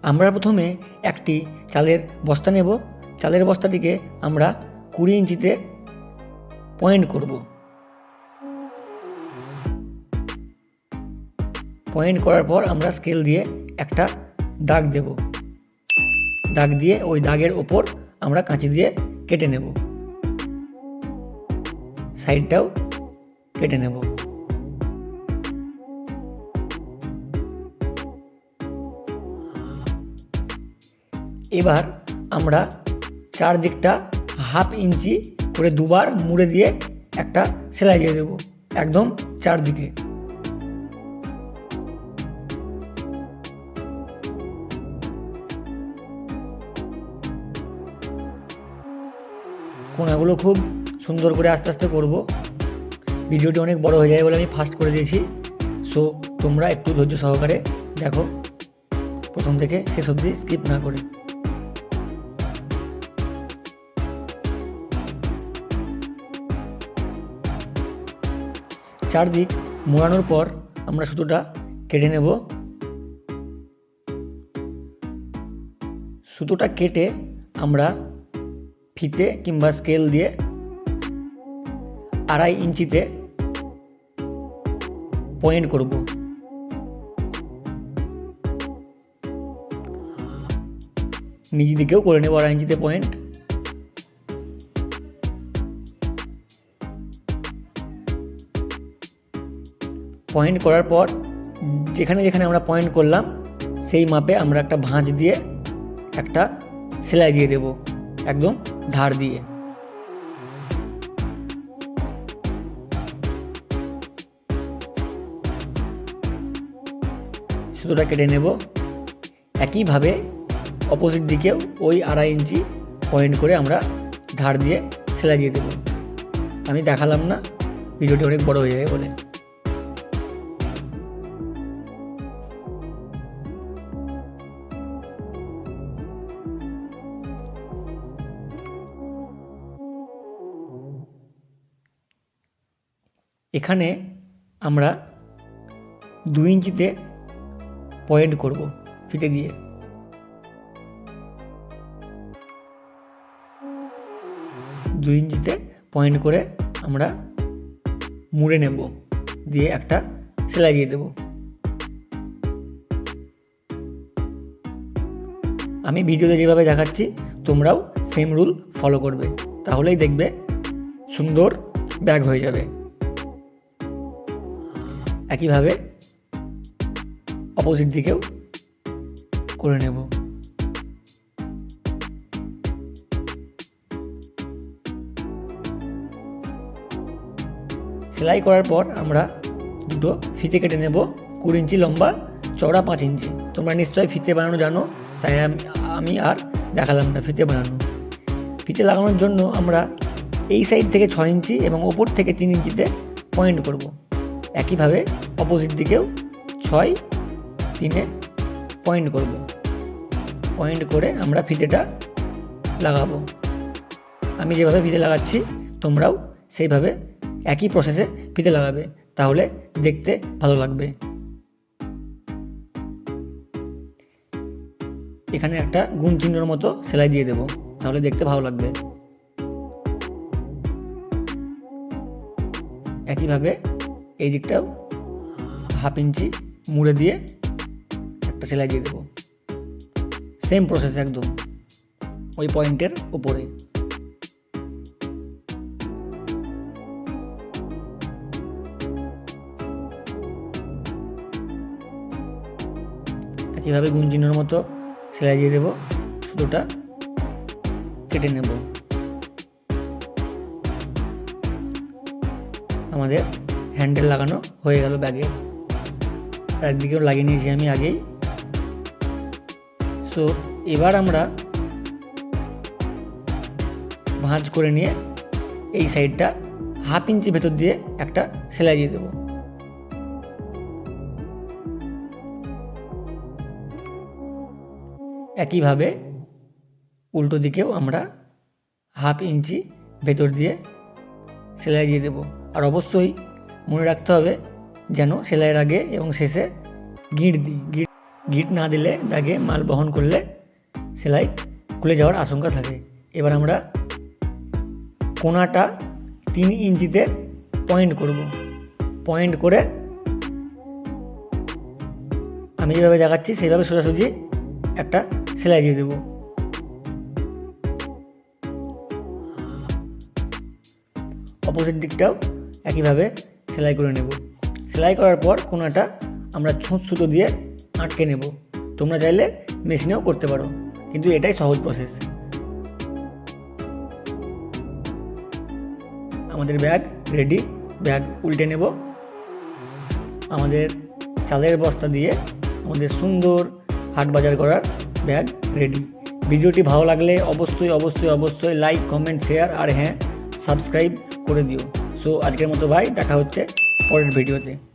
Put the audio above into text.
আমরা প্রথমে একটি চালের বস্তা নেব। চালের বস্তাটিকে আমরা 20 ইঞ্চিতে পয়েন্ট করব। পয়েন্ট করার পর আমরা স্কেল দিয়ে একটা দাগ দেব। দাগ দিয়ে ওই দাগের ওপর আমরা কাঁচি দিয়ে কেটে নেব। সাইডটাও কেটে নেব। এবার আমরা চারদিকটা 1/2 ইঞ্চি করে দুবার মুড়ে দিয়ে একটা সেলাই দিয়ে দেব একদম চারদিকে। কোণাগুলো খুব সুন্দর করে আস্তে আস্তে করব। ভিডিওটি অনেক বড় হয়ে যায় বলে আমি ফাস্ট করে দিয়েছি। সো তোমরা একটু ধৈর্য সহকারে দেখো, প্রথম থেকে শেষ অবধি স্কিপ না করে। চারদিক মোড়ানোর পর আমরা সুতোটা কেটে নেব। সুতোটা কেটে আমরা ফিতে কিংবা স্কেল দিয়ে 2.5 ইঞ্চিতে পয়েন্ট করব। নিচের দিকেও করে নেব 2.5 ইঞ্চিতে পয়েন্ট। পয়েন্ট করার পর যেখানে যেখানে আমরা পয়েন্ট করলাম সেই মাপে আমরা একটা ভাঁজ দিয়ে একটা সেলাই দিয়ে দেব একদম ধার দিয়ে। সুতোটা কেটে নেব। একইভাবে অপোজিট দিকেও ওই 2.5 ইঞ্চি পয়েন্ট করে আমরা ধার দিয়ে সেলাই দিয়ে দেব। আমি দেখালাম না, ভিডিওটি অনেক বড় হয়ে যাবে বলে। এখানে আমরা 2 ইঞ্চিতে পয়েন্ট করব ফিতে দিয়ে। দুই ইঞ্চিতে পয়েন্ট করে আমরা মুড়ে নেব, দিয়ে একটা সেলাই দিয়ে দেব। আমি ভিডিওতে যেভাবে দেখাচ্ছি তোমরাও সেম রুল ফলো করবে, তাহলেই দেখবে সুন্দর ব্যাগ হয়ে যাবে। একইভাবে অপোজিট দিকেও করে নেব। সেলাই করার পর আমরা দুটো ফিতে কেটে নেব 20 ইঞ্চি লম্বা, চওড়া 5 ইঞ্চি। তোমরা নিশ্চয়ই ফিতে বানানো জানো, তাই আমি আর দেখালাম না ফিতে বানানো। ফিতে লাগানোর জন্য আমরা এই সাইড থেকে 6 ইঞ্চি এবং ওপর থেকে 3 ইঞ্চিতে পয়েন্ট করব। একইভাবে অপোজিট দিকেও 6-3-এ পয়েন্ট করব। পয়েন্ট করে আমরা ফিতেটা লাগাবো। আমি যেভাবে ফিতে লাগাচ্ছি তোমরাও সেইভাবে একই প্রসেসে ফিতে লাগাবে, তাহলে দেখতে ভালো লাগবে। এখানে একটা গুণ চিহ্নের মতো সেলাই দিয়ে দেব, তাহলে দেখতে ভালো লাগবে। একইভাবে এই দিকটাও 1/2 ইঞ্চি মুড়ে দিয়ে একটা সেলাই দিয়ে দেব। সেম প্রসেস একদম ওই পয়েন্টের উপরে। একইভাবে গুণ চিহ্নের মতো সেলাই দিয়ে দেব, সুতোটা কেটে নেব। আমাদের হ্যান্ডেল লাগানো হয়ে গেল ব্যাগে। একদিকেও লাগিয়ে নিয়েছি আমি আগেই। সো এবার আমরা ভাঁজ করে নিয়ে এই সাইডটা 1/2 ইঞ্চি ভেতর দিয়ে একটা সেলাই দিয়ে দেব। একইভাবে উল্টো দিকেও আমরা 1/2 ইঞ্চি ভেতর দিয়ে সেলাই দিয়ে দেব। আর অবশ্যই মনে রাখতে হবে যেন সেলাইয়ের আগে এবং শেষে গিঁট দিই। গিট না দিলে ব্যাগে মাল বহন করলে সেলাই খুলে যাওয়ার আশঙ্কা থাকে। এবার আমরা কোণাটা 3 ইঞ্চিতে পয়েন্ট করব। পয়েন্ট করে আমি যেভাবে দেখাচ্ছি সেইভাবে সোজাসুজি একটা সেলাই দিয়ে দেবো। অপোজিট দিকটাও একইভাবে সেলাই করে নেব। সেলাই করার পর কোণাটা আমরা ছুঁচ সুতো দিয়ে আটকে নেব। তোমরা চাইলে মেশিনেও করতে পারো, কিন্তু এটাই সহজ প্রসেস। আমাদের ব্যাগ রেডি। ব্যাগ উল্টে নেব। আমাদের চালের বস্তা দিয়ে আমাদের সুন্দর হাট বাজার করার ব্যাগ রেডি। ভিডিওটি ভালো লাগলে অবশ্যই অবশ্যই অবশ্যই লাইক, কমেন্ট, শেয়ার আর হ্যাঁ সাবস্ক্রাইব করে দিও। সো আজকের মতো ভাই, দেখা হচ্ছে পরের ভিডিওতে।